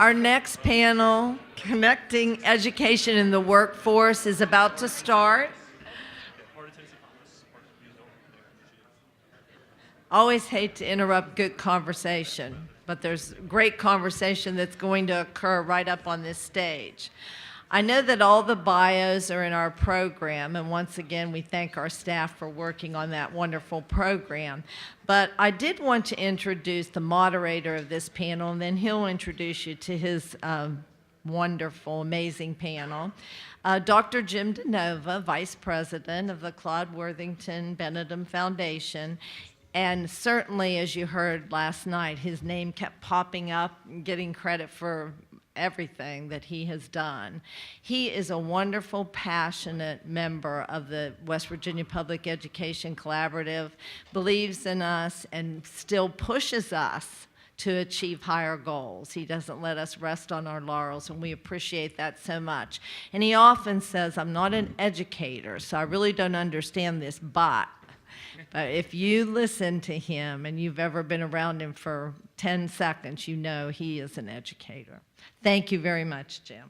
Our next panel, Connecting Education in the Workforce, is about to start. Always hate to interrupt good conversation, but there's great conversation that's going to occur right up on this stage. I know that all the bios are in our program, and once again, we thank our staff for working on that wonderful program. But I did want to introduce the moderator of this panel, and then he'll introduce you to his wonderful, amazing panel. Dr. Jim Denova, Vice President of the Claude Worthington Benedum Foundation. And certainly, as you heard last night, his name kept popping up and getting credit for everything that he has done. He is a wonderful, passionate member of the West Virginia Public Education Collaborative, believes in us, and still pushes us to achieve higher goals. He doesn't let us rest on our laurels, and we appreciate that so much. And he often says, I'm not an educator, so I really don't understand this, but if you listen to him and you've ever been around him for 10 seconds, you know he is an educator. Thank you very much, Jim.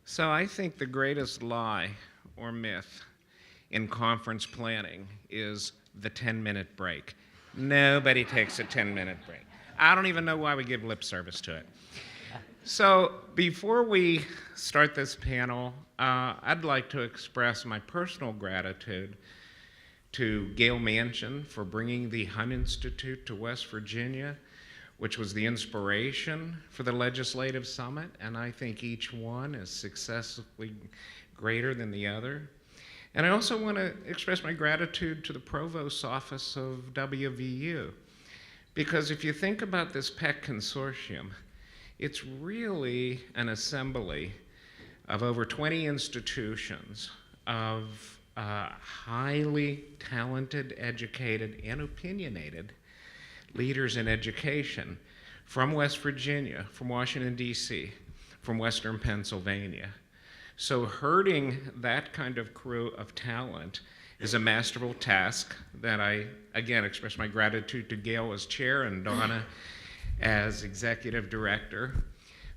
So I think the greatest lie or myth in conference planning is the 10-minute break. Nobody takes a 10-minute break. I don't even know why we give lip service to it. So before we start this panel, I'd like to express my personal gratitude to Gail Manchin for bringing the Hunt Institute to West Virginia, which was the inspiration for the Legislative Summit, and I think each one is successfully greater than the other. And I also want to express my gratitude to the Provost's office of WVU, because if you think about this PEC consortium, it's really an assembly of over 20 institutions of highly talented, educated, and opinionated leaders in education from West Virginia, from Washington, D.C., from Western Pennsylvania. So herding that kind of crew of talent is a masterful task that I, again, express my gratitude to Gail as chair and Donna as executive director.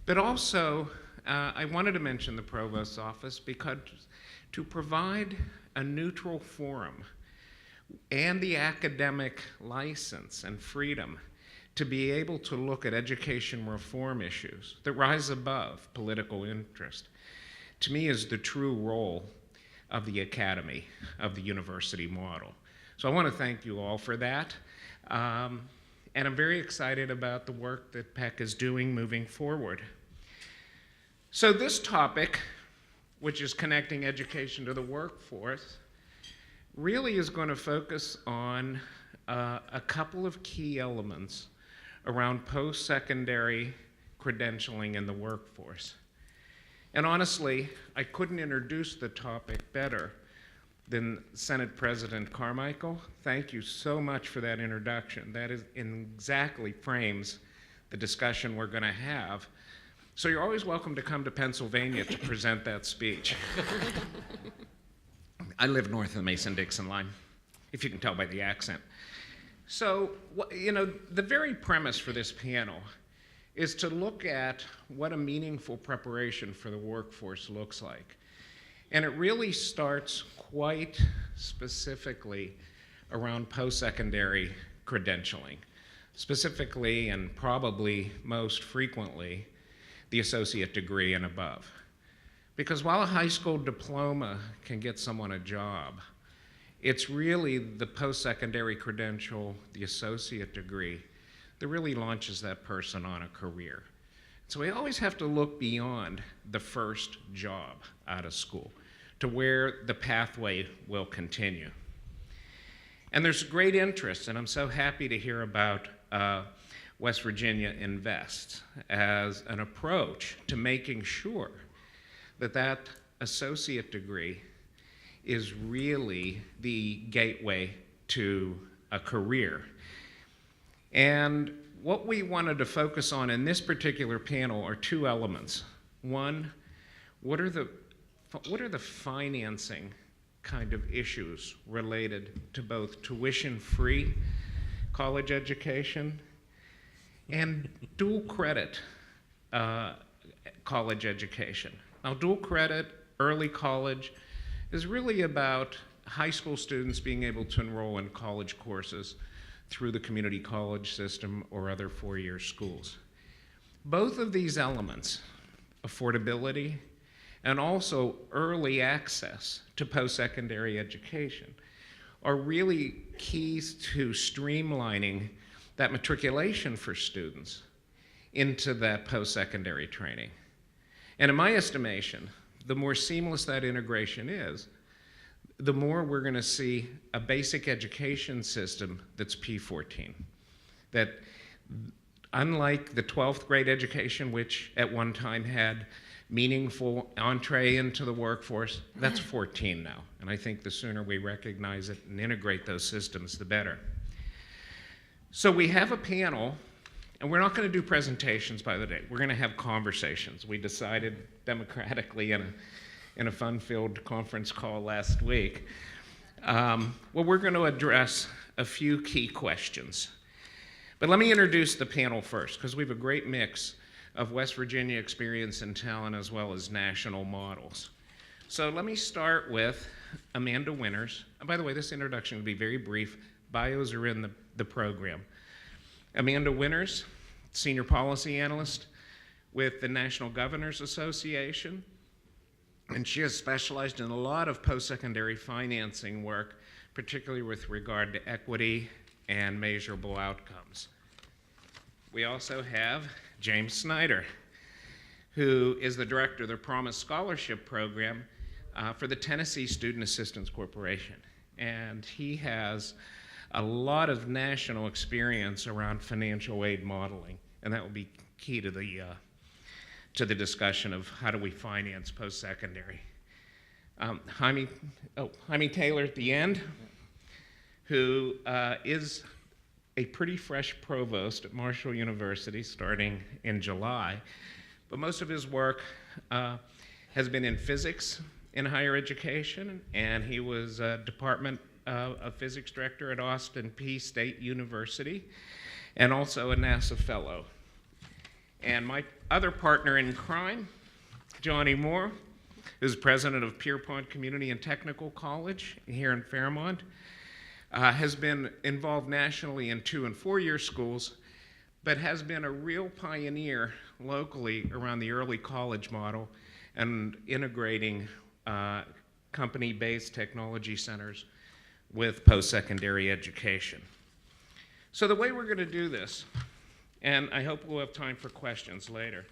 But also, I wanted to mention the Provost's office because to provide a neutral forum and the academic license and freedom to be able to look at education reform issues that rise above political interest, to me is the true role of the academy, of the university model. So I want to thank you all for that. And I'm very excited about the work that PEC is doing moving forward. So this topic, which is connecting education to the workforce, really is going to focus on a couple of key elements around post-secondary credentialing in the workforce. And honestly, I couldn't introduce the topic better than Senate President Carmichael. Thank you so much for that introduction. That exactly frames the discussion we're going to have. So you're always welcome to come to Pennsylvania to present that speech. I live north of the Mason-Dixon line, if you can tell by the accent. So, the very premise for this panel is to look at what a meaningful preparation for the workforce looks like. And it really starts quite specifically around post-secondary credentialing, specifically and probably most frequently the associate degree and above. Because while a high school diploma can get someone a job, it's really the post-secondary credential, the associate degree, that really launches that person on a career. So we always have to look beyond the first job out of school to where the pathway will continue. And there's great interest, and I'm so happy to hear about West Virginia Invest as an approach to making sure that that associate degree is really the gateway to a career. And what we wanted to focus on in this particular panel are two elements. One, what are the financing kind of issues related to both tuition-free college education and dual credit college education. Now, dual credit early college is really about high school students being able to enroll in college courses through the community college system or other four-year schools. Both of these elements, affordability and also early access to post-secondary education, are really keys to streamlining that matriculation for students into that post-secondary training. And in my estimation, the more seamless that integration is, the more we're going to see a basic education system that's P14. That unlike the 12th grade education, which at one time had meaningful entree into the workforce, that's 14 now. And I think the sooner we recognize it and integrate those systems, the better. So we have a panel, and we're not going to do presentations by the day. We're going to have conversations. We decided democratically in a fun-filled conference call last week. Well, we're going to address a few key questions. But let me introduce the panel first, because we have a great mix of West Virginia experience and talent as well as national models. So let me start with Amanda Winters. And by the way, this introduction will be very brief. Bios are in the program. Amanda Winters, Senior Policy Analyst with the National Governors Association. And she has specialized in a lot of post-secondary financing work, particularly with regard to equity and measurable outcomes. We also have James Snider, who is the director of the Promise Scholarship Program for the Tennessee Student Assistance Corporation. And he has a lot of national experience around financial aid modeling, and that will be key to the discussion of how do we finance post-secondary. Jaime Taylor at the end, who is a pretty fresh provost at Marshall University starting in July, but most of his work has been in physics in higher education, and he was a Department of Physics Director at Austin Peay State University, and also a NASA Fellow. And my other partner in crime, Johnny Moore, who's president of Pierpont Community and Technical College here in Fairmont, has been involved nationally in 2- and 4-year schools, but has been a real pioneer locally around the early college model and integrating company-based technology centers with post-secondary education. So the way we're going to do this, and I hope we'll have time for questions later,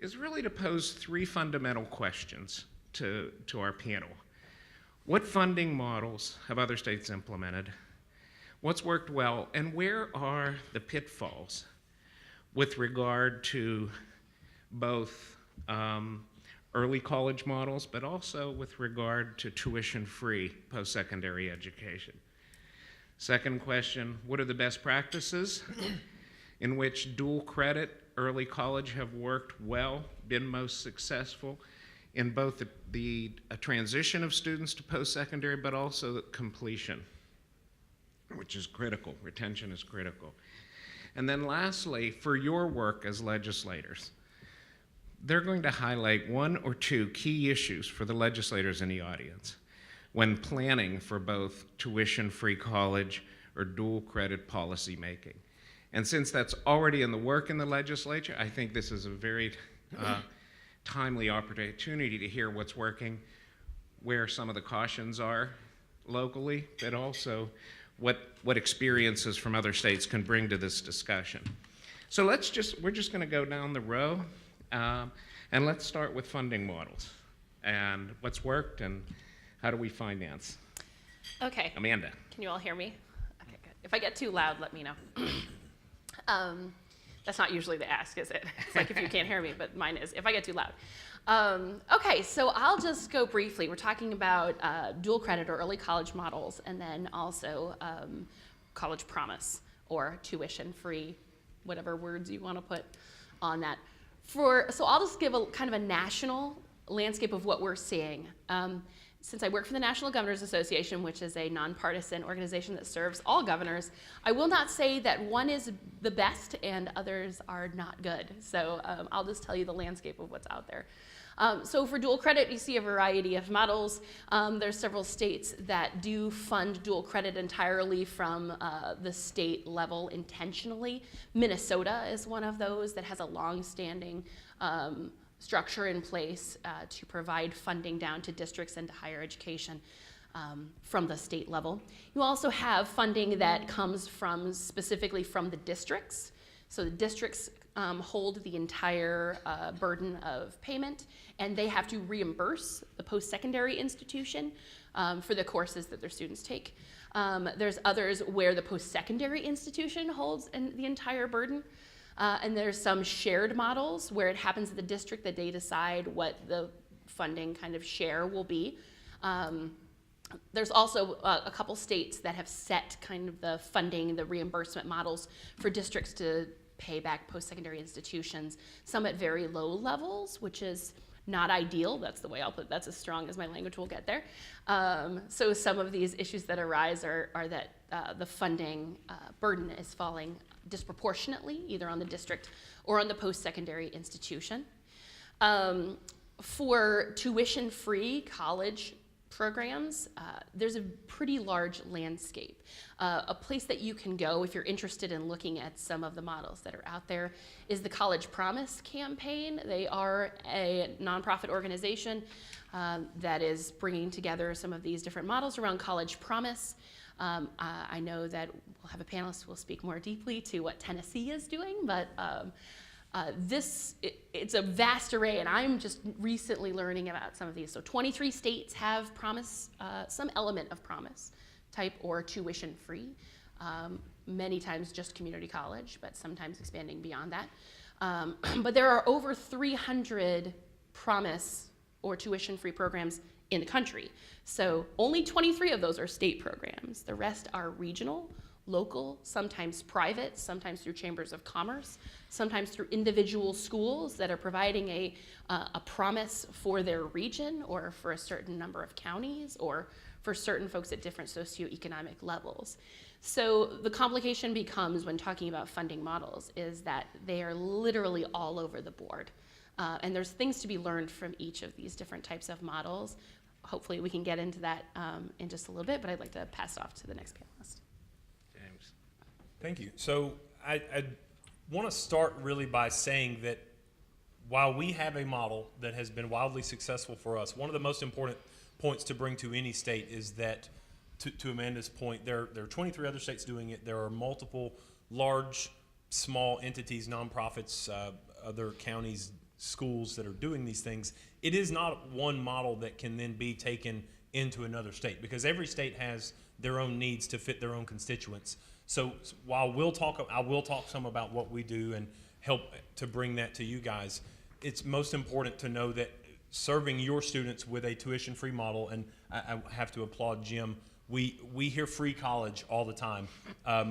is really to pose 3 fundamental questions to our panel. What funding models have other states implemented? What's worked well? And where are the pitfalls with regard to both early college models, but also with regard to tuition-free post-secondary education? Second question, what are the best practices in which dual credit early college have worked well, been most successful in both the transition of students to post-secondary, but also the completion, which is critical. Retention is critical. And then lastly, for your work as legislators, they're going to highlight 1 or 2 key issues for the legislators in the audience when planning for both tuition-free college or dual credit policy making. And since that's already in the work in the legislature, I think this is a very timely opportunity to hear what's working, where some of the cautions are locally, but also what experiences from other states can bring to this discussion. So we're just going to go down the row, and let's start with funding models and what's worked and how do we finance. Okay. Amanda. Can you all hear me? Okay, good. If I get too loud, let me know. That's not usually the ask, is it? It's like if you can't hear me, but mine is, if I get too loud. Okay, so I'll just go briefly. We're talking about dual credit or early college models, and then also college promise or tuition-free, whatever words you want to put on that. So I'll just give a kind of a national landscape of what we're seeing. since I work for the National Governors Association, which is a nonpartisan organization that serves all governors, I will not say that one is the best and others are not good. So I'll just tell you the landscape of what's out there. So for dual credit, you see a variety of models. There's several states that do fund dual credit entirely from the state level intentionally. Minnesota is one of those that has a long-standing structure in place to provide funding down to districts and to higher education from the state level. You also have funding that comes from specifically from the districts. So the districts hold the entire burden of payment, and they have to reimburse the post-secondary institution for the courses that their students take. There's others where the post-secondary institution holds the entire burden. And there's some shared models where it happens at the district that they decide what the funding kind of share will be. There's also a couple states that have set kind of the funding, the reimbursement models for districts to pay back post-secondary institutions, some at very low levels, which is not ideal. That's the way I'll put it. That's as strong as my language will get there. So some of these issues that arise are that the funding burden is falling disproportionately, either on the district or on the post-secondary institution. For tuition-free college programs, there's a pretty large landscape. A place that you can go if you're interested in looking at some of the models that are out there is the College Promise campaign. They are a nonprofit organization that is bringing together some of these different models around College Promise. I know that we'll have a panelist who will speak more deeply to what Tennessee is doing, but it's a vast array, and I'm just recently learning about some of these. So 23 states have promise, some element of promise type or tuition free, many times just community college, but sometimes expanding beyond that. But there are over 300 promise or tuition free programs in the country. So only 23 of those are state programs. The rest are regional, local, sometimes private, sometimes through chambers of commerce, sometimes through individual schools that are providing a promise for their region or for a certain number of counties or for certain folks at different socioeconomic levels. So the complication becomes when talking about funding models is that they are literally all over the board. And there's things to be learned from each of these different types of models. Hopefully we can get into that in just a little bit, but I'd like to pass it off to the next panelist. James. Thank you. So I want to start really by saying that while we have a model that has been wildly successful for us, one of the most important points to bring to any state is that, to Amanda's point, there are 23 other states doing it. There are multiple large, small entities, nonprofits, other counties, schools that are doing these things. It is not one model that can then be taken into another state because every state has their own needs to fit their own constituents. So while I will talk some about what we do and help to bring that to you guys, it's most important to know that serving your students with a tuition-free model, and I have to applaud Jim, we hear free college all the time.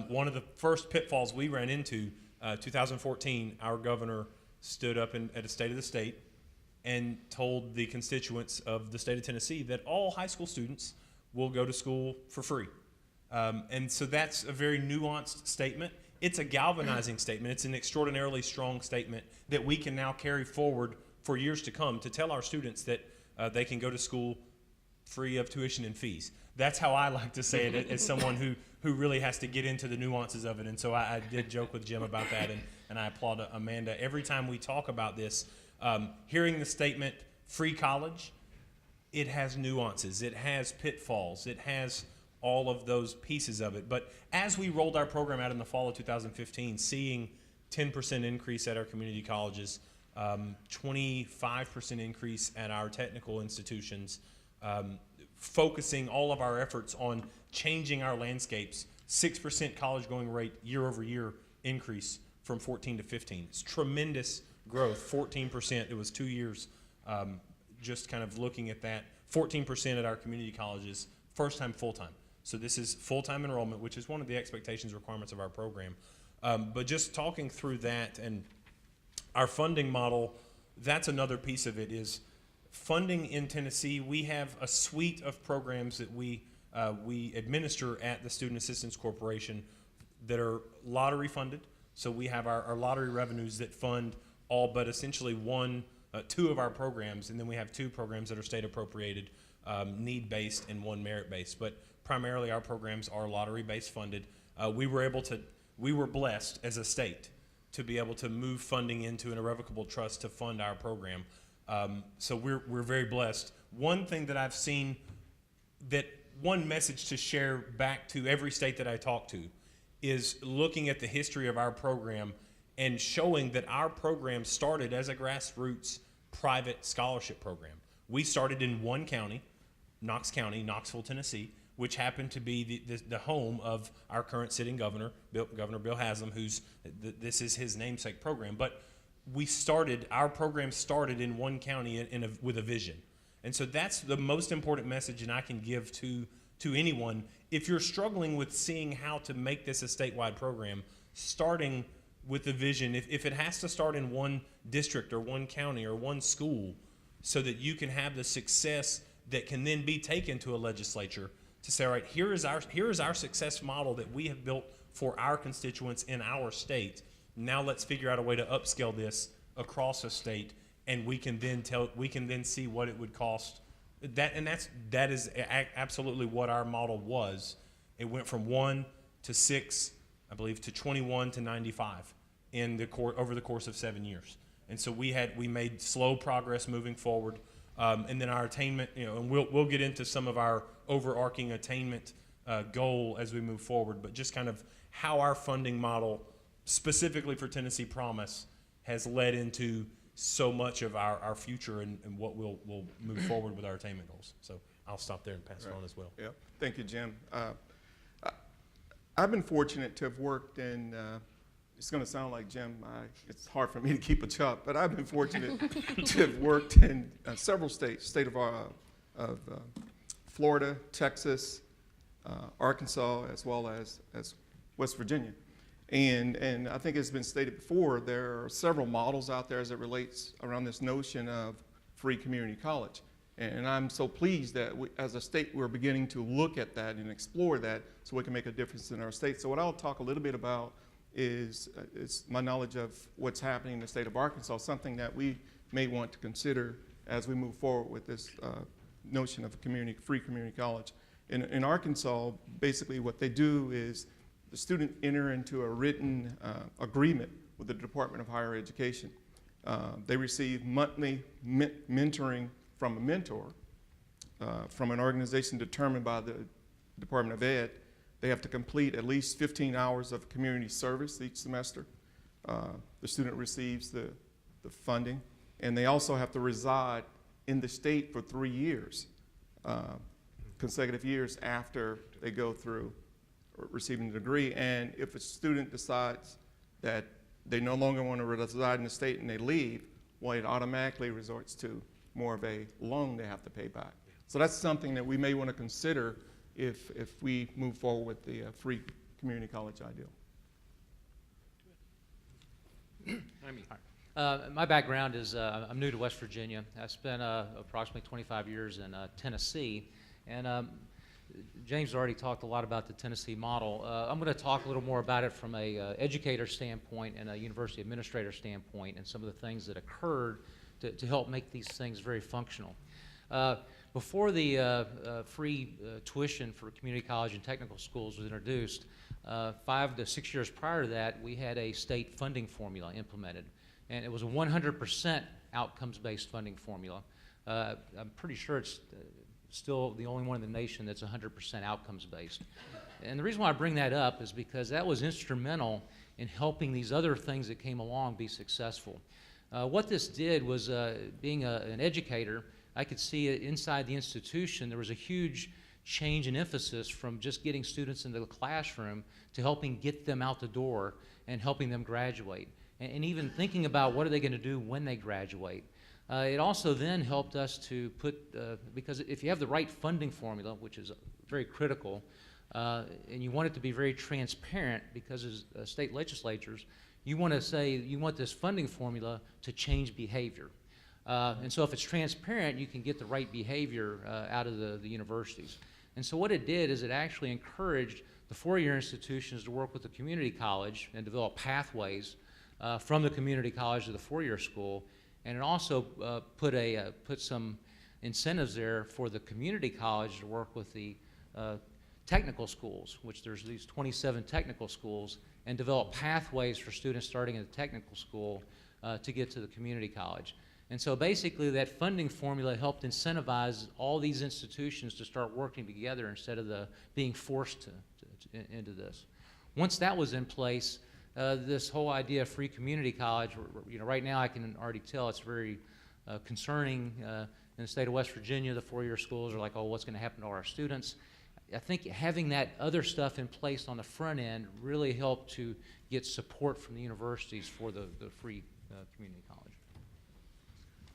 One of the first pitfalls we ran into, 2014, our governor stood up at a State of the State and told the constituents of the state of Tennessee that all high school students will go to school for free. And so that's a very nuanced statement. It's a galvanizing statement. It's an extraordinarily strong statement that we can now carry forward for years to come to tell our students that they can go to school free of tuition and fees. That's how I like to say it as someone who really has to get into the nuances of it. And so I did joke with Jim about that, and I applaud Amanda. Every time we talk about this, hearing the statement, free college, it has nuances, it has pitfalls, it has all of those pieces of it. But as we rolled our program out in the fall of 2015, seeing 10% increase at our community colleges, 25% increase at our technical institutions, focusing all of our efforts on changing our landscapes, 6% college going rate year over year increase from 14 to 15. It's tremendous growth, 14%. It was 2 years just kind of looking at that. 14% at our community colleges, first time full-time. So this is full-time enrollment, which is one of the expectations requirements of our program. But just talking through that and our funding model, that's another piece of it is funding in Tennessee, we have a suite of programs that we administer at the Student Assistance Corporation that are lottery funded. So we have our lottery revenues that fund all but essentially two of our programs, and then we have two programs that are state appropriated, need-based and one merit-based. But primarily our programs are lottery-based funded. We were blessed as a state to be able to move funding into an irrevocable trust to fund our program. So we're very blessed. One thing that I've seen, one message to share back to every state that I talk to, is looking at the history of our program and showing that our program started as a grassroots private scholarship program. We started in one county, Knox County, Knoxville, Tennessee, which happened to be the home of our current sitting governor, Governor Bill Haslam, this is his namesake program. But our program started in one county with a vision. And so that's the most important message that I can give to anyone. If you're struggling with seeing how to make this a statewide program, starting with the vision, if it has to start in one district or one county or one school so that you can have the success that can then be taken to a legislature to say, all right, here is our success model that we have built for our constituents in our state. Now let's figure out a way to upscale this across a state, and we can then see what it would cost. That is absolutely what our model was. It went from 1 to 6, I believe, to 21 to 95 over the course of 7 years. And so we made slow progress moving forward. And then our attainment, and we'll get into some of our overarching attainment goal as we move forward, but just kind of how our funding model, specifically for Tennessee Promise, has led into so much of our future and what we'll move forward with our attainment goals. So I'll stop there and pass it on as well. Yeah, thank you, Jim. I've been fortunate to have worked in, it's going to sound like Jim, it's hard for me to keep a chart, but I've been fortunate to have worked in several states, state of Florida, Texas, Arkansas, as well as West Virginia. And I think it's been stated before, there are several models out there as it relates around this notion of free community college. And I'm so pleased that as a state, we're beginning to look at that and explore that so we can make a difference in our state. So what I'll talk a little bit about is my knowledge of what's happening in the state of Arkansas, something that we may want to consider as we move forward with this notion of free community college. In Arkansas, basically what they do is the student enter into a written agreement with the Department of Higher Education. They receive monthly mentoring from a mentor from an organization determined by the Department of Ed. They have to complete at least 15 hours of community service each semester. The student receives the funding, and they also have to reside in the state for 3 years, consecutive years after they go through receiving the degree. And if a student decides that they no longer want to reside in the state and they leave, well, it automatically resorts to more of a loan they have to pay back. So that's something that we may want to consider if we move forward with the free community college ideal. My background is I'm new to West Virginia. I spent approximately 25 years in Tennessee, and James already talked a lot about the Tennessee model. I'm going to talk a little more about it from a educator standpoint and a university administrator standpoint, and some of the things that occurred to help make these things very functional. Before the free tuition for community college and technical schools was introduced, 5 to 6 years prior to that, we had a state funding formula implemented, and it was a 100% outcomes-based funding formula. I'm pretty sure it's still the only one in the nation that's 100% outcomes-based. And the reason why I bring that up is because that was instrumental in helping these other things that came along be successful. What this did was, being an educator, I could see inside the institution there was a huge change in emphasis from just getting students into the classroom to helping get them out the door and helping them graduate, and even thinking about what are they going to do when they graduate. It also then helped us to put, because if you have the right funding formula, which is very critical, and you want it to be very transparent, because as state legislatures, you want to say you want this funding formula to change behavior. And so if it's transparent, you can get the right behavior out of the universities. And so what it did is it actually encouraged the four-year institutions to work with the community college and develop pathways from the community college to the four-year school. And it also put some incentives there for the community college to work with the technical schools, which there's these 27 technical schools, and develop pathways for students starting at the technical school to get to the community college. And so basically that funding formula helped incentivize all these institutions to start working together instead of being forced into this. Once that was in place, this whole idea of free community college, right now I can already tell it's very concerning. In the state of West Virginia, the four-year schools are like, oh, what's going to happen to our students? I think having that other stuff in place on the front end really helped to get support from the universities for the free community college.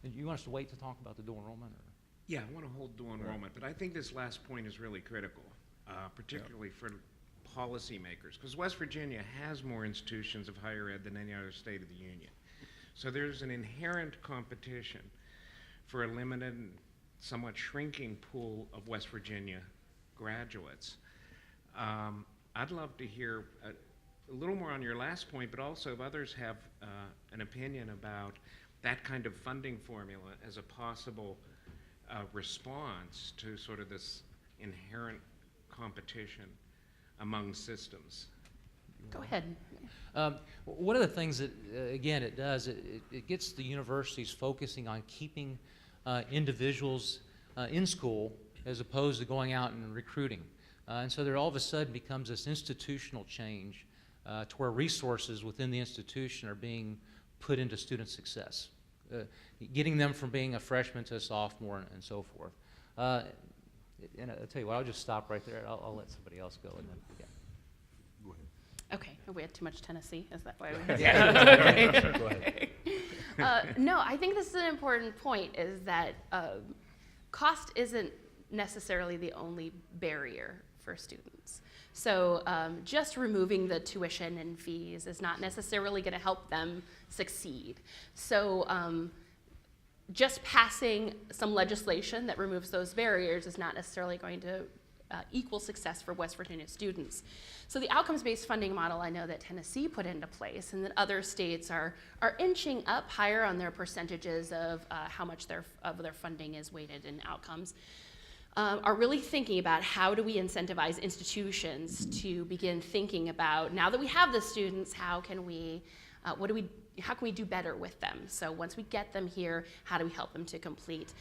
And you want us to wait to talk about the dual enrollment? Or? Yeah, I want to hold dual enrollment, but I think this last point is really critical, particularly for policymakers, because West Virginia has more institutions of higher ed than any other state of the union. So there's an inherent competition for a limited, somewhat shrinking pool of West Virginia graduates. I'd love to hear a little more on your last point, but also if others have an opinion about that kind of funding formula as a possible response to sort of this inherent competition among systems. Go ahead. One of the things that, again, it does, it gets the universities focusing on keeping individuals in school as opposed to going out and recruiting. And so there all of a sudden becomes this institutional change to where resources within the institution are being put into student success, getting them from being a freshman to a sophomore and so forth. And I'll tell you what, I'll just stop right there. I'll let somebody else go. And then, yeah. Okay, we had too much Tennessee. Is that why we Go ahead. No, I think this is an important point, is that cost isn't necessarily the only barrier for students. So just removing the tuition and fees is not necessarily going to help them succeed. So just passing some legislation that removes those barriers is not necessarily going to equal success for West Virginia students. So the outcomes-based funding model I know that Tennessee put into place, and that other states are inching up higher on their percentages of how much of their funding is weighted in outcomes, are really thinking about how do we incentivize institutions to begin thinking about, now that we have the students, how can we do better with them? So once we get them here, how do we help them to complete,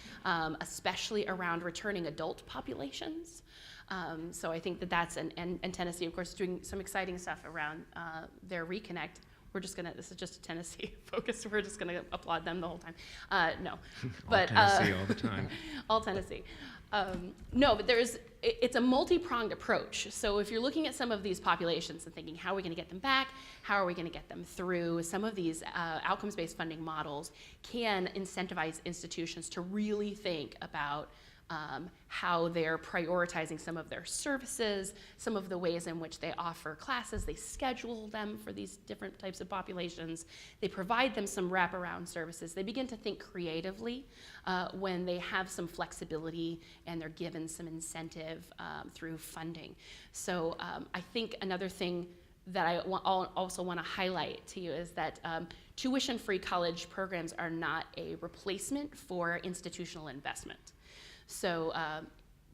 especially around returning adult populations? So I think that's, and Tennessee, of course, is doing some exciting stuff around their Reconnect. This is just a Tennessee focus. We're just gonna applaud them the whole time. No, but Tennessee all the time. all Tennessee. No, but it's a multi-pronged approach. So if you're looking at some of these populations and thinking, how are we gonna get them back? How are we gonna get them through? Some of these outcomes-based funding models can incentivize institutions to really think about how they're prioritizing some of their services, some of the ways in which they offer classes, they schedule them for these different types of populations, they provide them some wraparound services. They begin to think creatively when they have some flexibility and they're given some incentive through funding. So I think another thing that I also want to highlight to you is that tuition-free college programs are not a replacement for institutional investment. So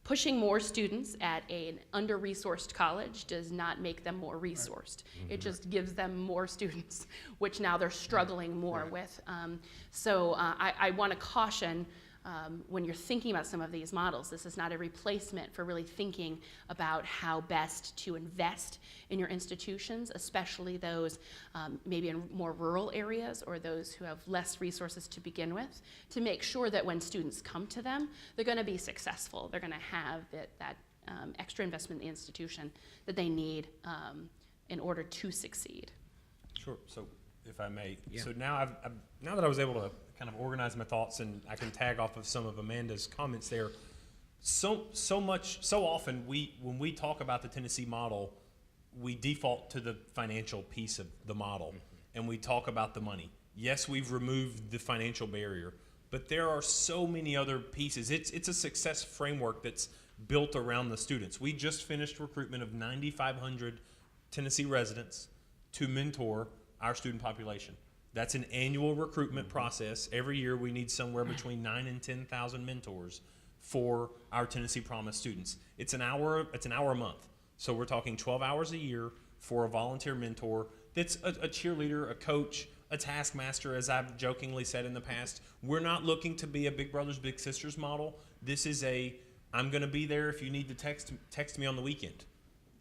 pushing more students at an under-resourced college does not make them more resourced. Mm-hmm. It just gives them more students, which now they're struggling more with. So I want to caution when you're thinking about some of these models, this is not a replacement for really thinking about how best to invest in your institutions, especially those maybe in more rural areas or those who have less resources to begin with, to make sure that when students come to them, they're going to be successful. They're going to have that extra investment in the institution that they need in order to succeed. Sure. So if I may, Yeah. so now now that I was able to kind of organize my thoughts, and I can tag off of some of Amanda's comments there. So often when we talk about the Tennessee model, we default to the financial piece of the model, and we talk about the money. Yes, we've removed the financial barrier, But there are so many other pieces. It's a success framework that's built around the students. We just finished recruitment of 9,500 Tennessee residents to mentor our student population. That's an annual recruitment process. Every year we need somewhere between 9,000 and 10,000 mentors for our Tennessee Promise students. It's an hour a month. So we're talking 12 hours a year for a volunteer mentor that's a cheerleader, a coach, a taskmaster, as I've jokingly said in the past. We're not looking to be a Big Brothers Big Sisters model. This is I'm going to be there if you need to text me on the weekend.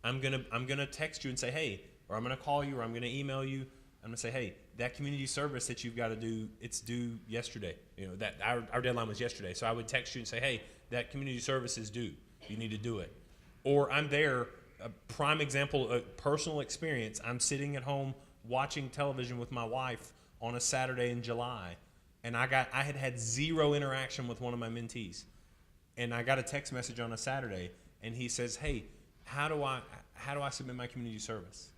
I'm gonna text you and say, hey, or I'm going to call you, or I'm going to email you. I'm going to say, hey, that community service that you've got to do, it's due yesterday. You know, that our deadline was yesterday. So I would text you and say, hey, that community service is due. You need to do it. Or I'm there, a prime example, a personal experience. I'm sitting at home watching television with my wife on a Saturday in July, and I had zero interaction with one of my mentees. And I got a text message on a Saturday, and he says, hey, how do I submit my community service?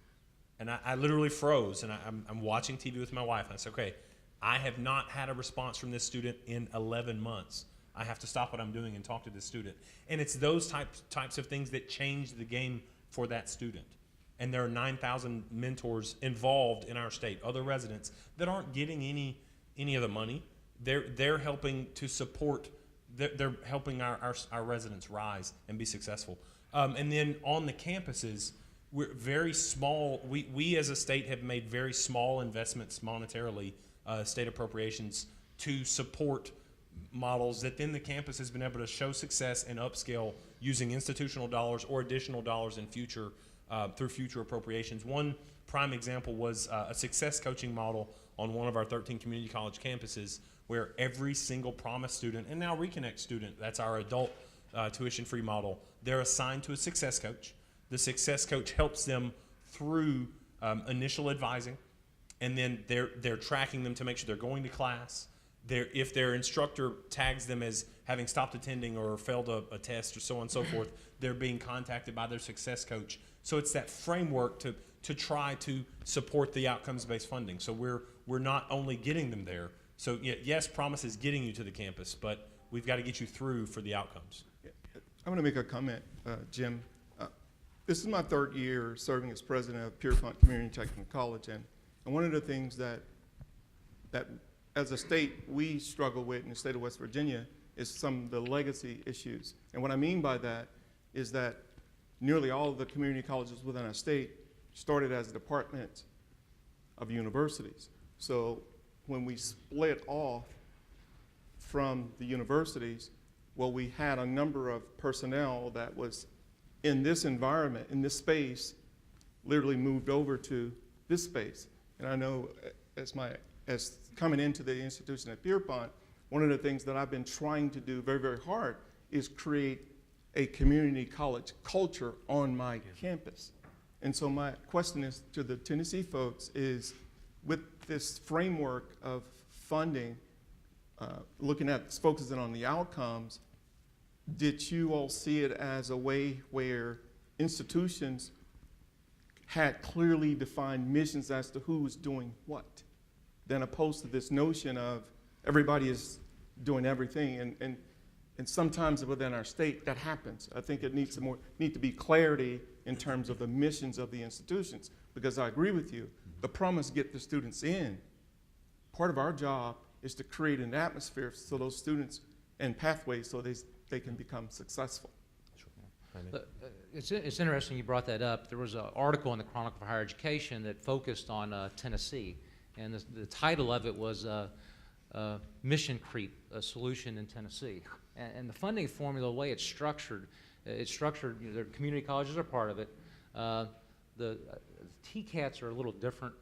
And I literally froze, and I'm watching TV with my wife, and I said, okay, I have not had a response from this student in 11 months. I have to stop what I'm doing and talk to this student. And it's those types of things that change the game for that student. And there are 9,000 mentors involved in our state, other residents that aren't getting any of the money. They're helping to support, they're helping our residents rise and be successful. And then on the campuses, we're very small. We as a state have made very small investments monetarily, state appropriations, to support models that then the campus has been able to show success and upscale using institutional dollars or additional dollars in future through future appropriations. One prime example was a success coaching model on one of our 13 community college campuses, where every single Promise student, and now Reconnect student, that's our adult tuition-free model, they're assigned to a success coach. The success coach helps them through initial advising, and then they're tracking them to make sure they're going to class. If their instructor tags them as having stopped attending or failed a test or so on and so forth, they're being contacted by their success coach. So it's that framework to try to support the outcomes-based funding. So we're not only getting them there. So yes, Promise is getting you to the campus, but we've got to get you through for the outcomes. I'm going to make a comment, Jim. This is my third year serving as president of Pierpont Community Technical College, and one of the things that as a state we struggle with in the state of West Virginia is some of the legacy issues. And what I mean by that is that nearly all of the community colleges within our state started as a department of universities. So when we split off from the universities, well, we had a number of personnel that was in this environment, in this space, literally moved over to this space. And I know as coming into the institution at Pierpont, one of the things that I've been trying to do very, very hard is create a community college culture on my campus. And so my question is to the Tennessee folks is, with this framework of funding, looking at focusing on the outcomes, did you all see it as a way where institutions had clearly defined missions as to who was doing what, than opposed to this notion of everybody is doing everything? And sometimes within our state that happens. I think it needs to be clarity in terms of the missions of the institutions, because I agree with you, the Promise get the students in. Part of our job is to create an atmosphere so those students and pathways so they can become successful. It's interesting you brought that up. There was an article in the Chronicle for Higher Education that focused on Tennessee, and the title of it was Mission Creep, a Solution in Tennessee. And the funding formula, the way it's structured, the community colleges are part of it. The TCATs are a little different,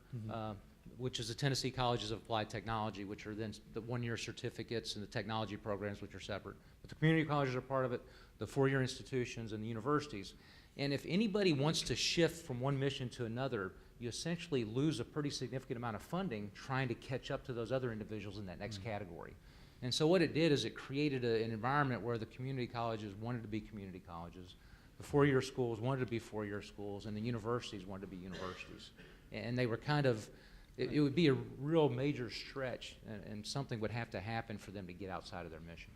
which is the Tennessee Colleges of Applied Technology, which are then the one-year certificates, and the technology programs, which are separate. But the community colleges are part of it, the four-year institutions, and the universities. And if anybody wants to shift from one mission to another, you essentially lose a pretty significant amount of funding trying to catch up to those other individuals in that next category. And so what it did is it created an environment where the community colleges wanted to be community colleges, the four-year schools wanted to be four-year schools, and the universities wanted to be universities. And they were kind of, it would be a real major stretch, and something would have to happen for them to get outside of their mission.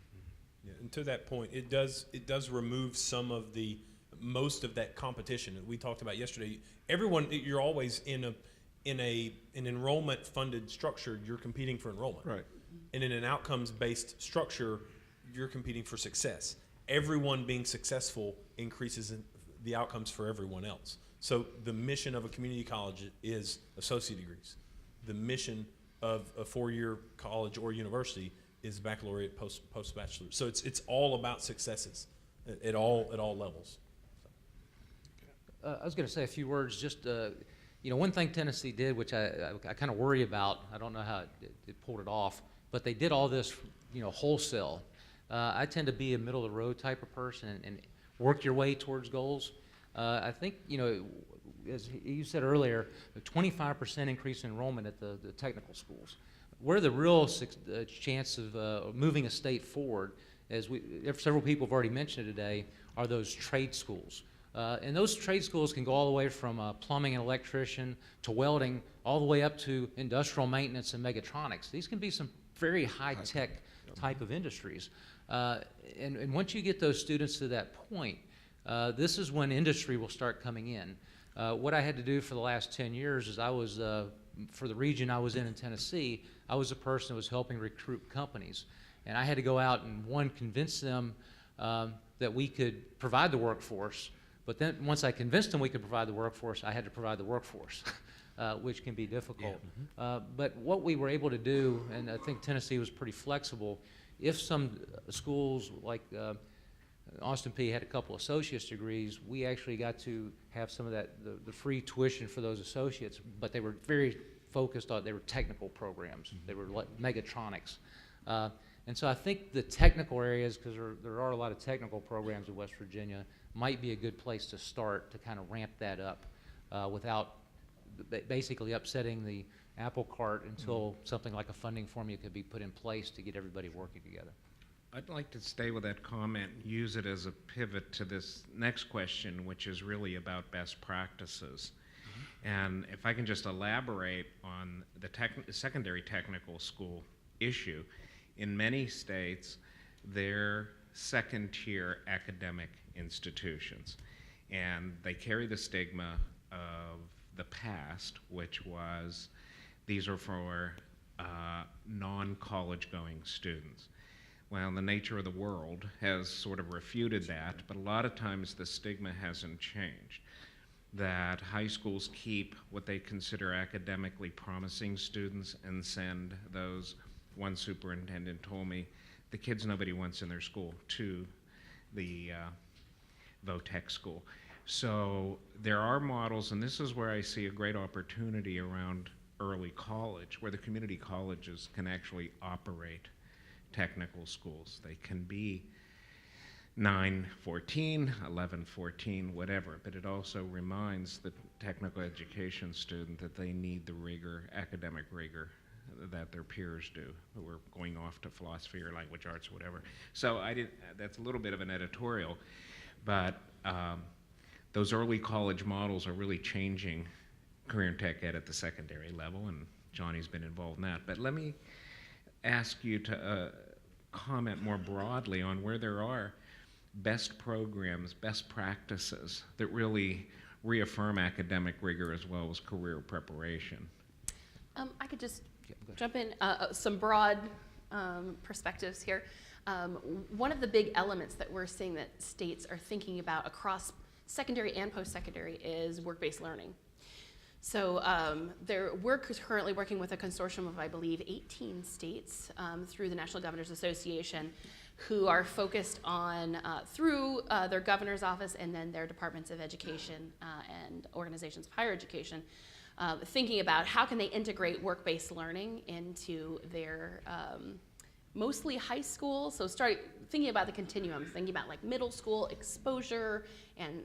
Yeah, and to that point, it does remove most of that competition that we talked about yesterday. Everyone, you're always in an enrollment funded structure, you're competing for enrollment. Right. And in an outcomes based structure, you're competing for success. Everyone being successful increases the outcomes for everyone else. So the mission of a community college is associate degrees. The mission of a 4-year college or university is baccalaureate, post-bachelor. So it's all about successes at all levels. I was going to say a few words. Just one thing Tennessee did, which I kind of worry about. I don't know how it pulled it off, but they did all this, wholesale. I tend to be a middle of the road type of person and work your way towards goals. I think as you said earlier, a 25% increase in enrollment at the technical schools. Where the real chance of moving a state forward, as several people have already mentioned today, are those trade schools. And those trade schools can go all the way from plumbing and electrician to welding, all the way up to industrial maintenance and mechatronics. These can be some very high-tech type of industries. And once you get those students to that point, this is when industry will start coming in. What I had to do for the last 10 years is I was, for the region I was in Tennessee, I was a person that was helping recruit companies. And I had to go out and, convince them that we could provide the workforce. But then once I convinced them we could provide the workforce, I had to provide the workforce, which can be difficult. Yeah. But what we were able to do, and I think Tennessee was pretty flexible, if some schools like Austin P had a couple associate's degrees, we actually got to have some of that, the free tuition for those associates, but they were very focused on, they were technical programs. Mm-hmm. They were like megatronics. And so I think the technical areas, because there are a lot of technical programs in West Virginia, might be a good place to start to kind of ramp that up without basically upsetting the apple cart until something like a funding formula could be put in place to get everybody working together. I'd like to stay with that comment, use it as a pivot to this next question, which is really about best practices. Mm-hmm. And if I can just elaborate on the secondary technical school issue, in many states, they're second-tier academic institutions, and they carry the stigma of the past, which was these are for non-college going students. Well, the nature of the world has sort of refuted that, but a lot of times the stigma hasn't changed. That high schools keep what they consider academically promising students and send those, one superintendent told me, the kids nobody wants in their school to the VOTEC school. So there are models, and this is where I see a great opportunity around early college, where the community colleges can actually operate technical schools. They can be 9-14, 11-14, whatever, but it also reminds the technical education student that they need the rigor, academic rigor, that their peers do, who are going off to philosophy or language arts or whatever. So that's a little bit of an editorial, but those early college models are really changing career and tech ed at the secondary level, and Johnny's been involved in that. But let me ask you to comment more broadly on where there are best programs, best practices that really reaffirm academic rigor as well as career preparation. I could just jump in some broad perspectives here. One of the big elements that we're seeing that states are thinking about across secondary and post-secondary is work-based learning. So we're currently working with a consortium of, I believe, 18 states through the National Governors Association, who are focused on, through their governor's office and then their departments of education and organizations of higher education, thinking about how can they integrate work-based learning into their mostly high school. So start thinking about the continuum, thinking about like middle school exposure and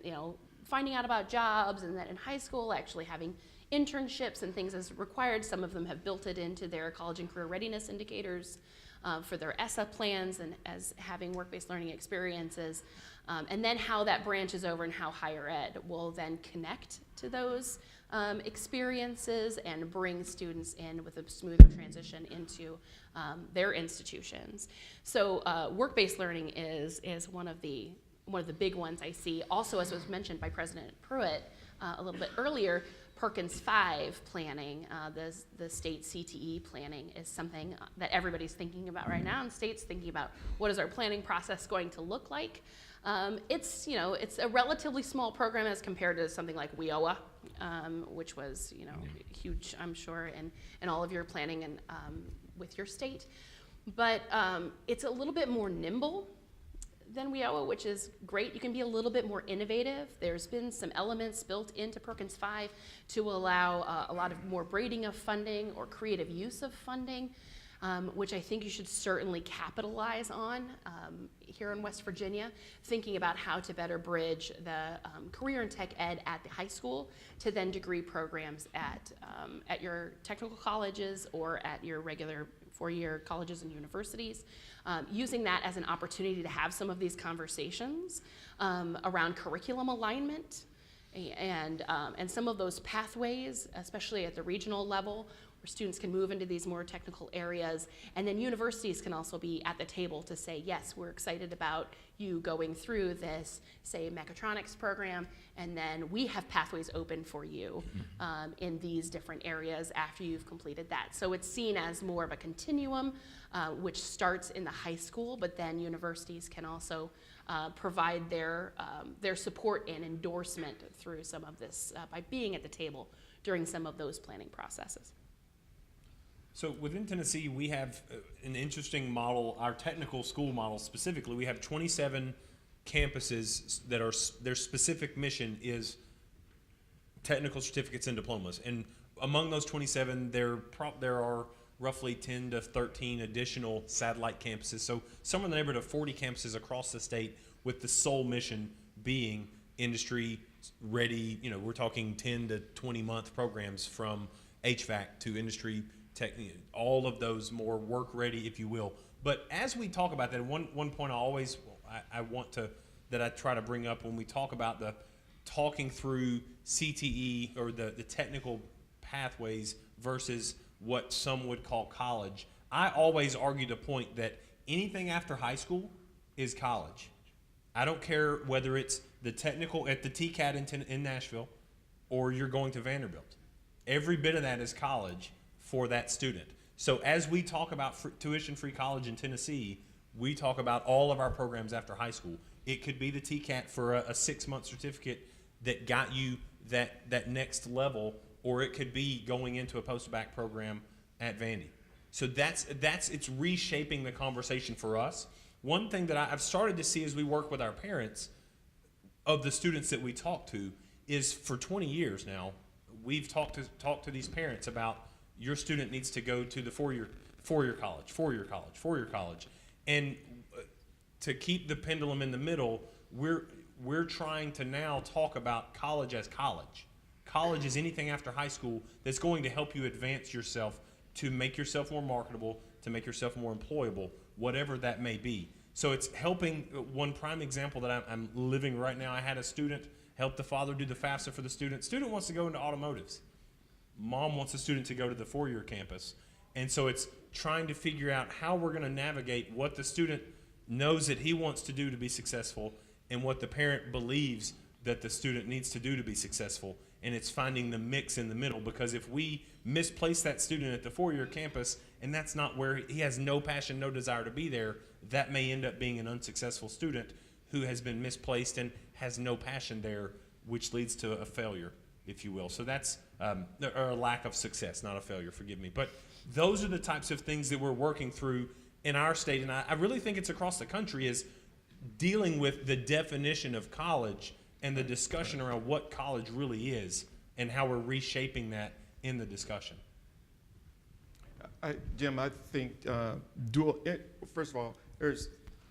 finding out about jobs, and then in high school actually having internships and things as required. Some of them have built it into their college and career readiness indicators. for their ESSA plans and as having work-based learning experiences, and then how that branches over and how higher ed will then connect to those experiences and bring students in with a smoother transition into their institutions. So work-based learning is one of the big ones I see. Also, as was mentioned by President Pruitt a little bit earlier, Perkins 5 planning, the state CTE planning is something that everybody's thinking about right now, and state's thinking about what is our planning process going to look like. It's a relatively small program as compared to something like WIOA, which was huge, I'm sure, in all of your planning and with your state. But it's a little bit more nimble than WIOA, which is great. You can be a little bit more innovative. There's been some elements built into Perkins 5 to allow a lot of more braiding of funding or creative use of funding, which I think you should certainly capitalize on here in West Virginia, thinking about how to better bridge the career and tech ed at the high school to then degree programs at your technical colleges or at your regular four-year colleges and universities, using that as an opportunity to have some of these conversations around curriculum alignment and some of those pathways, especially at the regional level, where students can move into these more technical areas, and then universities can also be at the table to say, yes, we're excited about you going through this, say, mechatronics program, and then we have pathways open for you in these different areas after you've completed that. So it's seen as more of a continuum, which starts in the high school, but then universities can also provide their support and endorsement through some of this by being at the table during some of those planning processes. So within Tennessee, we have an interesting model, our technical school model specifically. We have 27 campuses that are, their specific mission is technical certificates and diplomas. And among those 27, there are roughly 10 to 13 additional satellite campuses. So somewhere in the neighborhood of 40 campuses across the state with the sole mission being industry ready. We're talking 10 to 20 month programs from HVAC to industry all of those more work ready, if you will. But as we talk about that, one point I try to bring up when we talk about talking through CTE or the technical pathways versus what some would call college, I always argue the point that anything after high school is college. I don't care whether it's the technical at the TCAT in Nashville or you're going to Vanderbilt. Every bit of that is college for that student. So as we talk about tuition-free college in Tennessee, we talk about all of our programs after high school. It could be the TCAT for a 6-month certificate that got you that next level, or it could be going into a post-bac program at Vandy. So it's reshaping the conversation for us. One thing that I've started to see as we work with our parents of the students that we talk to is for 20 years now, we've talked to these parents about your student needs to go to the four-year college. And to keep the pendulum in the middle, we're trying to now talk about college as college. College is anything after high school that's going to help you advance yourself to make yourself more marketable, to make yourself more employable, whatever that may be. So it's helping. One prime example that I'm living right now, I had a student help the father do the FAFSA for the student. Student wants to go into automotives. Mom wants a student to go to the four-year campus. And so it's trying to figure out how we're going to navigate what the student knows that he wants to do to be successful and what the parent believes that the student needs to do to be successful. And it's finding the mix in the middle, because if we misplace that student at the four-year campus and that's not where he has no passion, no desire to be there, that may end up being an unsuccessful student who has been misplaced and has no passion there, which leads to a failure, if you will. So that's or a lack of success, not a failure, forgive me. But those are the types of things that we're working through in our state, and I really think it's across the country, is dealing with the definition of college and the discussion around what college really is and how we're reshaping that in the discussion. Jim, I think first of all, there's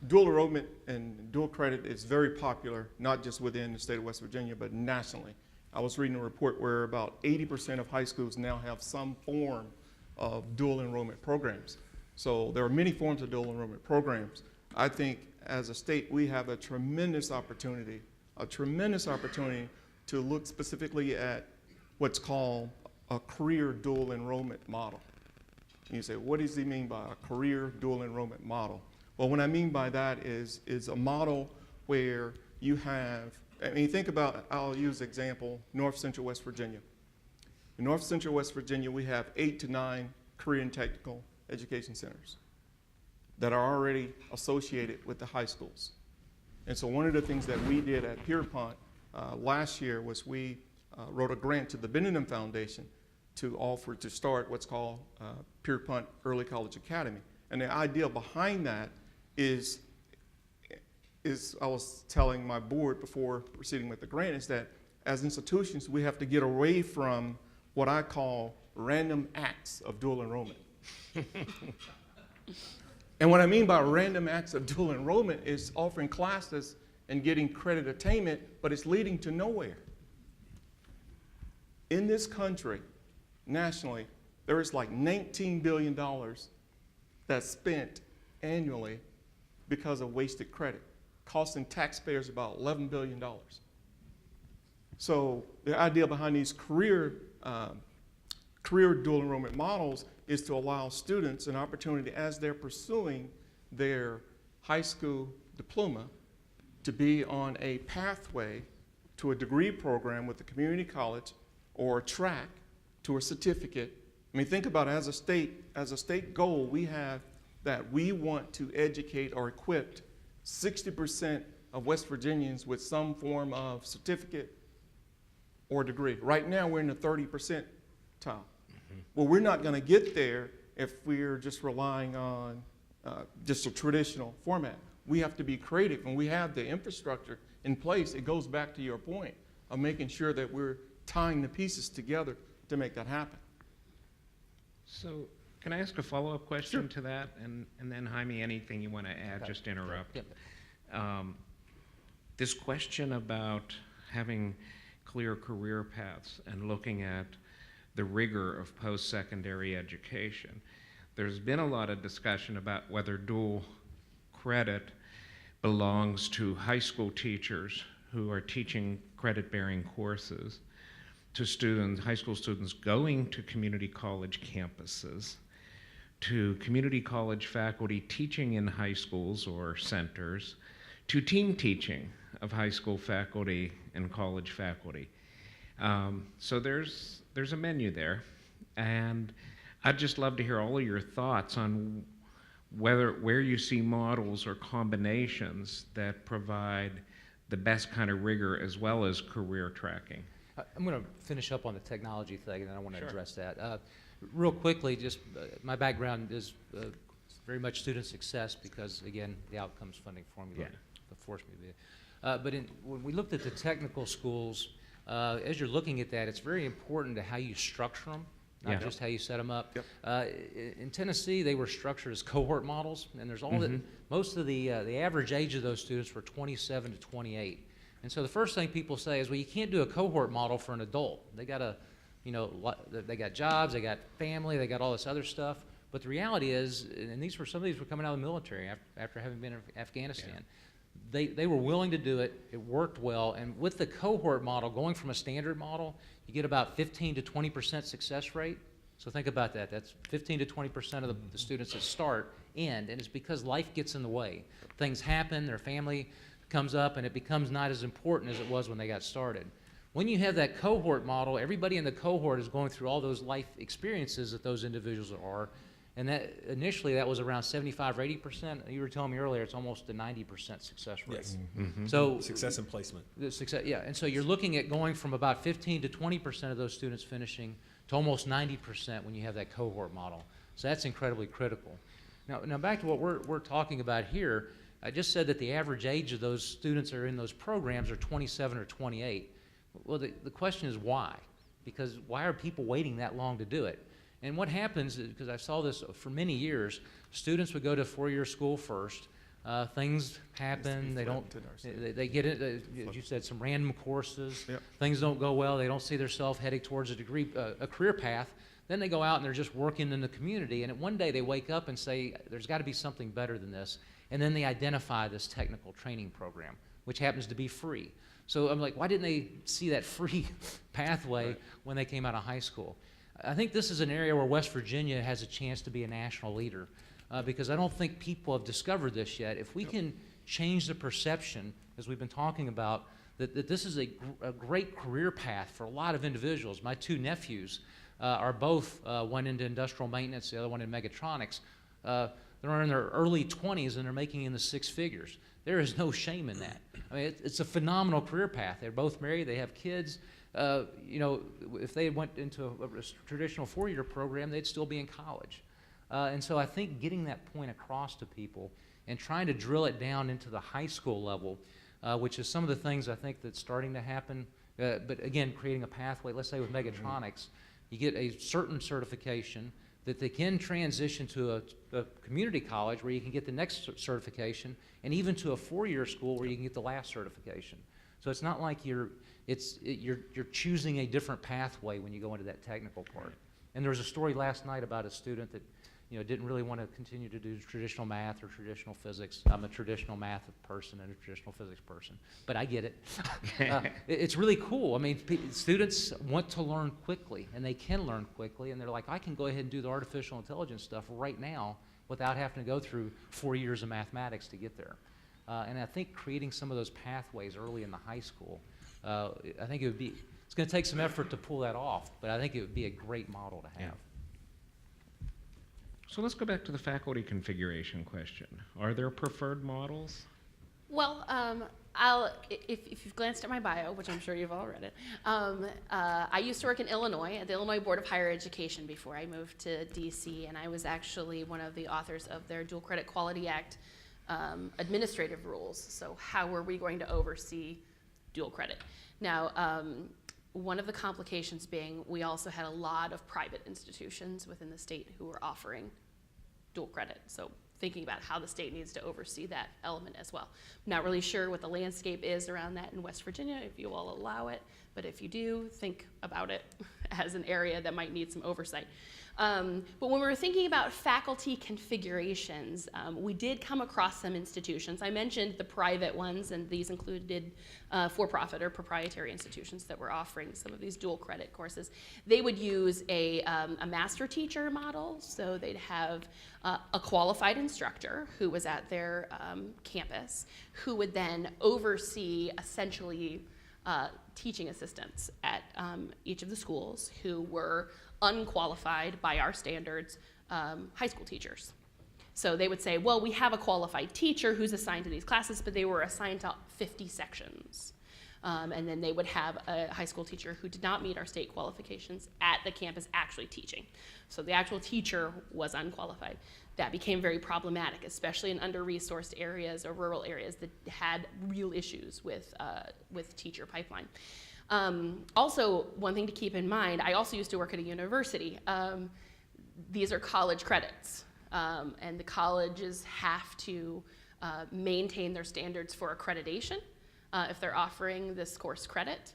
dual enrollment and dual credit is very popular, not just within the state of West Virginia, but nationally. I was reading a report where about 80% of high schools now have some form of dual enrollment programs. So there are many forms of dual enrollment programs. I think as a state, we have a tremendous opportunity to look specifically at what's called a career dual enrollment model. And you say, what does he mean by a career dual enrollment model? Well, what I mean by that is a model where you have, I mean, think about, I'll use example, North Central West Virginia. In North Central West Virginia, we have 8 to 9 career and technical education centers that are already associated with the high schools. And so one of the things that we did at Pierpont last year was we wrote a grant to the Benedum Foundation to offer to start what's called Pierpont Early College Academy. And the idea behind that is I was telling my board before proceeding with the grant, is that as institutions, we have to get away from what I call random acts of dual enrollment. And what I mean by random acts of dual enrollment is offering classes and getting credit attainment, but it's leading to nowhere. In this country, nationally, there is like $19 billion that's spent annually because of wasted credit, costing taxpayers about $11 billion. So the idea behind these career dual enrollment models is to allow students an opportunity as they're pursuing their high school diploma to be on a pathway to a degree program with a community college or a track to a certificate. I mean, think about it, as a state goal, we have that we want to educate or equip 60% of West Virginians with some form of certificate or degree. Right now, we're in the 30% top. Well, we're not going to get there if we're just relying on just a traditional format. We have to be creative, and we have the infrastructure in place. It goes back to your point of making sure that we're tying the pieces together to make that happen. So can I ask a follow-up question to that? And then, Jaime, anything you want to add, just interrupt. Yep. This question about having clear career paths and looking at the rigor of post-secondary education. There's been a lot of discussion about whether dual credit belongs to high school teachers who are teaching credit-bearing courses to students, high school students going to community college campuses, to community college faculty teaching in high schools or centers, to team teaching of high school faculty and college faculty. So there's a menu there, and I'd just love to hear all of your thoughts on where you see models or combinations that provide the best kind of rigor as well as career tracking. I'm going to finish up on the technology thing, and then I want to address that. Real quickly, just my background is very much student success because, again, the outcomes funding formula forced me to be. But when we looked at the technical schools, as you're looking at that, it's very important to how you structure them, not just how you set them up. In Tennessee, they were structured as cohort models, and there's all most of the average age of those students were 27 to 28. And so the first thing people say is, well, you can't do a cohort model for an adult. They got they got jobs, they got family, they got all this other stuff. But the reality is, and some of these were coming out of the military after having been in Afghanistan. They were willing to do it. It worked well. And with the cohort model, going from a standard model, you get about 15 to 20% success rate. So think about that. That's 15 to 20% of the students that start end. And it's because life gets in the way. Things happen, their family comes up, and it becomes not as important as it was when they got started. When you have that cohort model, everybody in the cohort is going through all those life experiences that those individuals are. And that initially that was around 75 or 80%. You were telling me earlier it's almost a 90% success rate. Yes. So Success and placement. the success, yeah. And so you're looking at going from about 15 to 20% of those students finishing to almost 90% when you have that cohort model. So that's incredibly critical. Now back to what we're talking about here. I just said that the average age of those students that are in those programs are 27 or 28. Well, the question is why? Because why are people waiting that long to do it? And what happens is, because I saw this for many years, students would go to a four-year school first. Things happen. They don't. They get it. As you said, some random courses. Yep. Things don't go well. They don't see themselves heading towards a career path. Then they go out and they're just working in the community. And one day they wake up and say, "There's got to be something better than this." And then they identify this technical training program, which happens to be free. So I'm like, why didn't they see that free pathway when they came out of high school? I think this is an area where West Virginia has a chance to be a national leader. Because I don't think people have discovered this yet. If we can change the perception, as we've been talking about, that this is a great career path for a lot of individuals. My two nephews are both, one into industrial maintenance, the other one in mechatronics. They're in their early 20s and they're making in the six figures. There is no shame in that. I mean, it's a phenomenal career path. They're both married, they have kids. You know, if they went into a traditional four-year program, they'd still be in college. And so I think getting that point across to people and trying to drill it down into the high school level, which is some of the things I think that's starting to happen, but again, creating a pathway, let's say with mechatronics, you get a certain certification that they can transition to a community college where you can get the next certification, and even to a four-year school where you can get the last certification. So it's not like you're choosing a different pathway when you go into that technical part. And there was a story last night about a student that didn't really want to continue to do traditional math or traditional physics. I'm a traditional math person and a traditional physics person, but I get it. It's really cool. I mean, students want to learn quickly, and they can learn quickly, and they're like, I can go ahead and do the artificial intelligence stuff right now without having to go through 4 years of mathematics to get there. And I think creating some of those pathways early in the high school, I think it's going to take some effort to pull that off, but I think it would be a great model to have. So let's go back to the faculty configuration question. Are there preferred models? Well, if you've glanced at my bio, which I'm sure you've all read it, I used to work in Illinois at the Illinois Board of Higher Education before I moved to DC, and I was actually one of the authors of their Dual Credit Quality Act administrative rules. So how were we going to oversee dual credit? Now, one of the complications being we also had a lot of private institutions within the state who were offering dual credit. So thinking about how the state needs to oversee that element as well. Not really sure what the landscape is around that in West Virginia, if you all allow it, but if you do, think about it as an area that might need some oversight. But when we were thinking about faculty configurations, we did come across some institutions. I mentioned the private ones, and these included for-profit or proprietary institutions that were offering some of these dual credit courses. They would use a master teacher model, so they'd have a qualified instructor who was at their campus, who would then oversee essentially teaching assistants at each of the schools who were unqualified by our standards high school teachers. So they would say, well, we have a qualified teacher who's assigned to these classes, but they were assigned to 50 sections. And then they would have a high school teacher who did not meet our state qualifications at the campus actually teaching. So the actual teacher was unqualified. That became very problematic, especially in under-resourced areas or rural areas that had real issues with teacher pipeline. Also, one thing to keep in mind, I also used to work at a university. These are college credits, and the colleges have to maintain their standards for accreditation if they're offering this course credit.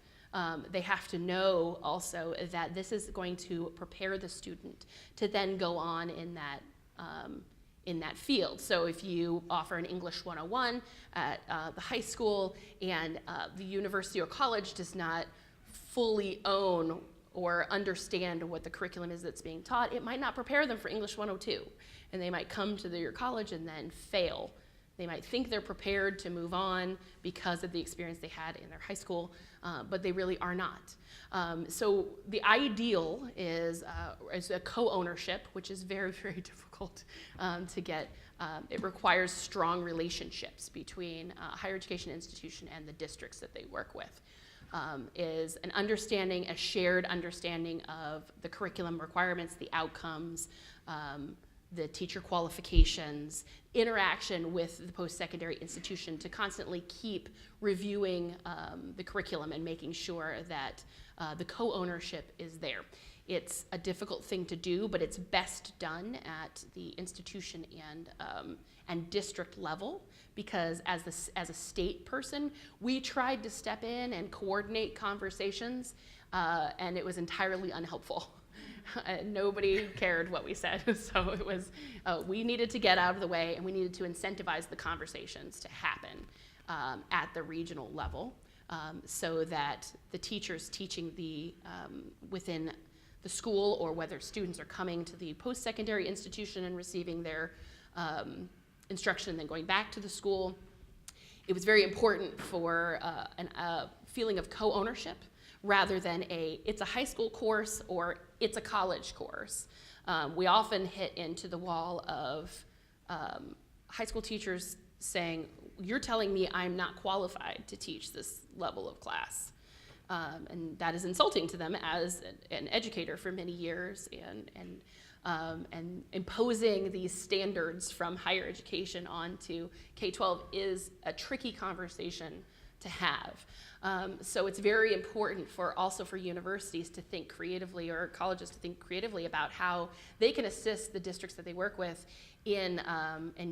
They have to know also that this is going to prepare the student to then go on in that field. So if you offer an English 101 at the high school and the university or college does not fully own or understand what the curriculum is that's being taught, it might not prepare them for English 102. And they might come to your college and then fail. They might think they're prepared to move on because of the experience they had in their high school, but they really are not. So the ideal is a co-ownership, which is very, very difficult to get. It requires strong relationships between a higher education institution and the districts that they work with. Is an understanding, a shared understanding of the curriculum requirements, the outcomes, the teacher qualifications, interaction with the post-secondary institution to constantly keep reviewing the curriculum and making sure that the co-ownership is there. It's a difficult thing to do, but it's best done at the institution and district level, because as a state person, we tried to step in and coordinate conversations, and it was entirely unhelpful. Nobody cared what we said, so it was, we needed to get out of the way, and we needed to incentivize the conversations to happen at the regional level, so that the teachers teaching within the school, or whether students are coming to the post-secondary institution and receiving their instruction and then going back to the school, it was very important for a feeling of co-ownership, rather than it's a high school course or it's a college course. We often hit into the wall of high school teachers saying, you're telling me I'm not qualified to teach this level of class. And that is insulting to them as an educator for many years, and imposing these standards from higher education onto K-12 is a tricky conversation to have. So it's very important also for universities to think creatively, or colleges to think creatively about how they can assist the districts that they work with in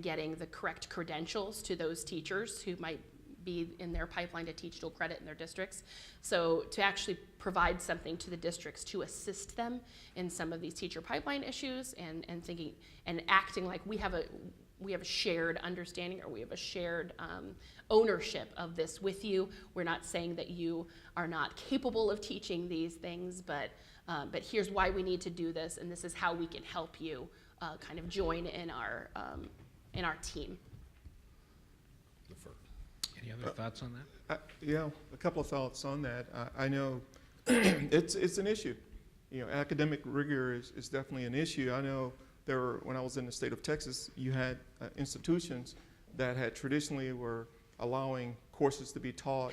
getting the correct credentials to those teachers who might be in their pipeline to teach dual credit in their districts. So to actually provide something to the districts to assist them in some of these teacher pipeline issues, and thinking and acting like we have a shared understanding, or we have a shared ownership of this with you. We're not saying that you are not capable of teaching these things, but here's why we need to do this, and this is how we can help you kind of join in our team. Any other thoughts on that? Yeah, a couple of thoughts on that. I know it's an issue. You know, academic rigor is definitely an issue. I know when I was in the state of Texas, you had institutions that had traditionally were allowing courses to be taught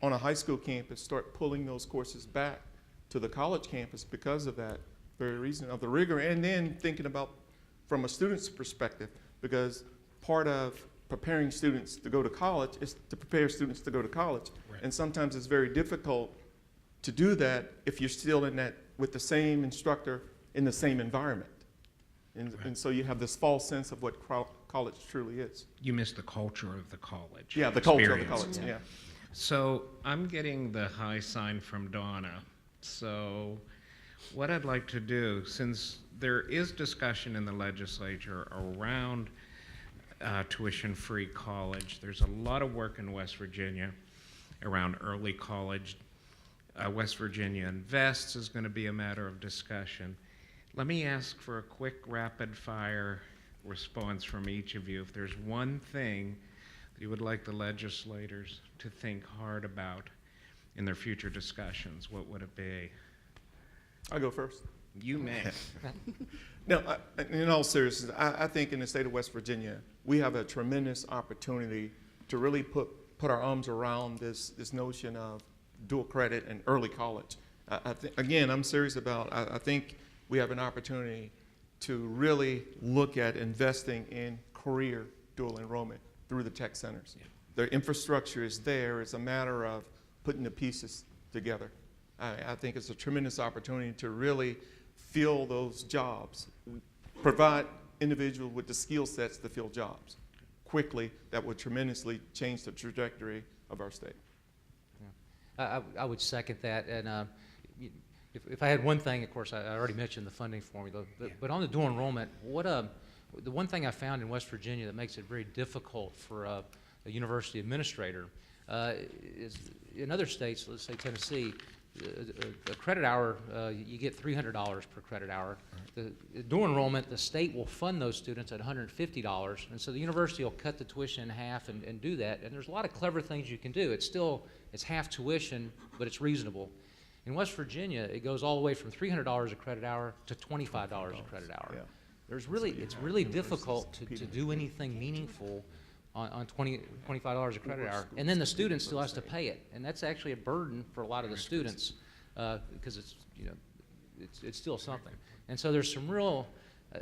on a high school campus, start pulling those courses back to the college campus because of that very reason of the rigor, and then thinking about from a student's perspective, because part of preparing students to go to college is to prepare students to go to college. Right. And sometimes it's very difficult to do that if you're still in that with the same instructor in the same environment. And so you have this false sense of what college truly is. You miss the culture of the college. Yeah, the culture of the experience. college, yeah. So I'm getting the high sign from Donna. So what I'd like to do, since there is discussion in the legislature around tuition-free college, there's a lot of work in West Virginia around early college. West Virginia Invests is going to be a matter of discussion. Let me ask for a quick rapid-fire response from each of you. If there's one thing that you would like the legislators to think hard about in their future discussions, what would it be? I'll go first. You may. No, in all seriousness, I think in the state of West Virginia, we have a tremendous opportunity to really put our arms around this notion of dual credit and early college. Again, I'm serious about, I think we have an opportunity to really look at investing in career dual enrollment through the tech centers. Yeah. The infrastructure is there. It's a matter of putting the pieces together. I think it's a tremendous opportunity to really fill those jobs, provide individuals with the skill sets to fill jobs quickly. That would tremendously change the trajectory of our state. Yeah. I would second that. And if I had one thing, of course, I already mentioned the funding formula, but on the dual enrollment, the one thing I found in West Virginia that makes it very difficult for a university administrator is in other states, let's say Tennessee, a credit hour, you get $300 per credit hour. The dual enrollment, the state will fund those students at $150, and so the university will cut the tuition in half and do that. And there's a lot of clever things you can do. It's half tuition, but it's reasonable. In West Virginia, it goes all the way from $300 a credit hour to $25 a credit hour. Yeah. It's really difficult to do anything meaningful on $25 a credit hour, and then the student still has to pay it, and that's actually a burden for a lot of the students because it's still something. And so there's some real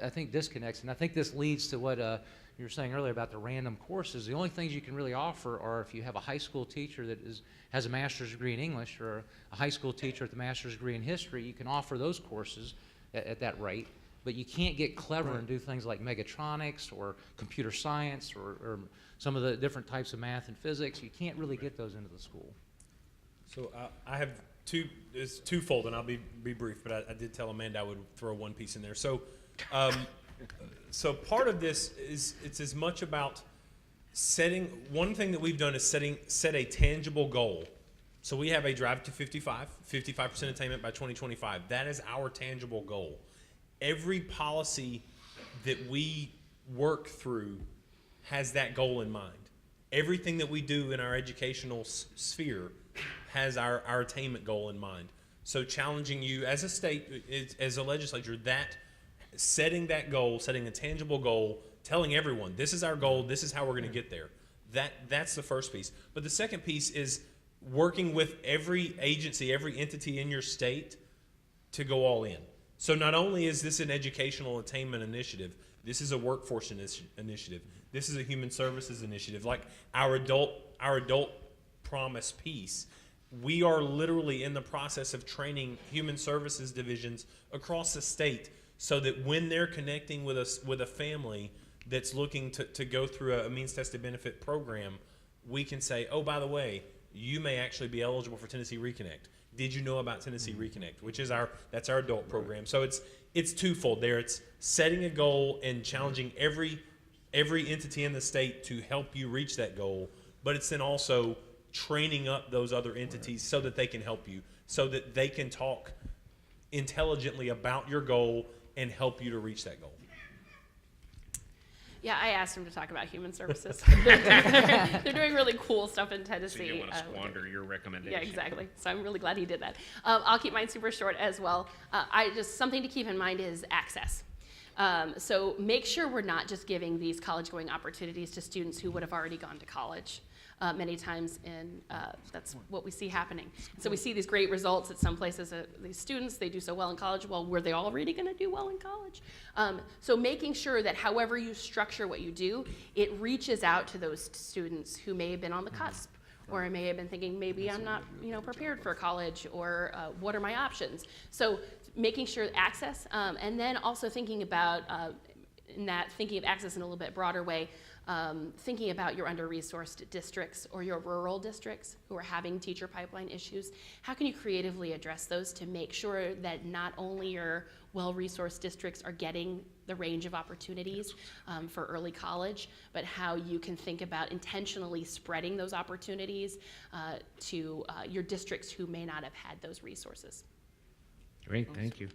I think disconnects, and I think this leads to what you were saying earlier about the random courses. The only things you can really offer are if you have a high school teacher that has a master's degree in English, or a high school teacher with a master's degree in history. You can offer those courses at that rate, but you can't get clever and do things like megatronics or computer science or some of the different types of math and physics. You can't really get those into the school. So I have it's twofold, and I'll be brief, but I did tell Amanda I would throw one piece in there. So, so part of this is it's as much about setting. One thing that we've done is set a tangible goal. So we have a drive to 55% attainment by 2025. That is our tangible goal. Every policy that we work through has that goal in mind. Everything that we do in our educational sphere has our attainment goal in mind. So challenging you as a state, as a legislature, that setting that goal, setting a tangible goal, telling everyone, this is our goal, this is how we're going to get there. That's the first piece. But the second piece is working with every agency, every entity in your state to go all in. So not only is this an educational attainment initiative, this is a workforce initiative. This is a human services initiative. Like our adult promise piece, we are literally in the process of training human services divisions across the state so that when they're connecting with a family that's looking to go through a means tested benefit program, we can say, oh, by the way, you may actually be eligible for Tennessee Reconnect. Did you know about Tennessee Reconnect, which is that's our adult program. So it's twofold there. It's setting a goal and challenging every entity in the state to help you reach that goal, but it's then also training up those other entities so that they can help you, so that they can talk intelligently about your goal and help you to reach that goal. Yeah, I asked him to talk about human services. They're doing really cool stuff in Tennessee. So you want to squander your recommendation. Yeah, exactly. So I'm really glad he did that. I'll keep mine super short as well. Something to keep in mind is access. So make sure we're not just giving these college-going opportunities to students who would have already gone to college. Many times, and that's what we see happening. So we see these great results at some places. These students, they do so well in college. Well, were they already going to do well in college? So making sure that however you structure what you do, it reaches out to those students who may have been on the cusp, or may have been thinking, maybe I'm not, prepared for college, or what are my options? So making sure access, and then also thinking about thinking of access in a little bit broader way. Thinking about your under-resourced districts or your rural districts who are having teacher pipeline issues. How can you creatively address those to make sure that not only your well-resourced districts are getting the range of opportunities for early college, but how you can think about intentionally spreading those opportunities to your districts who may not have had those resources. Great, thank you.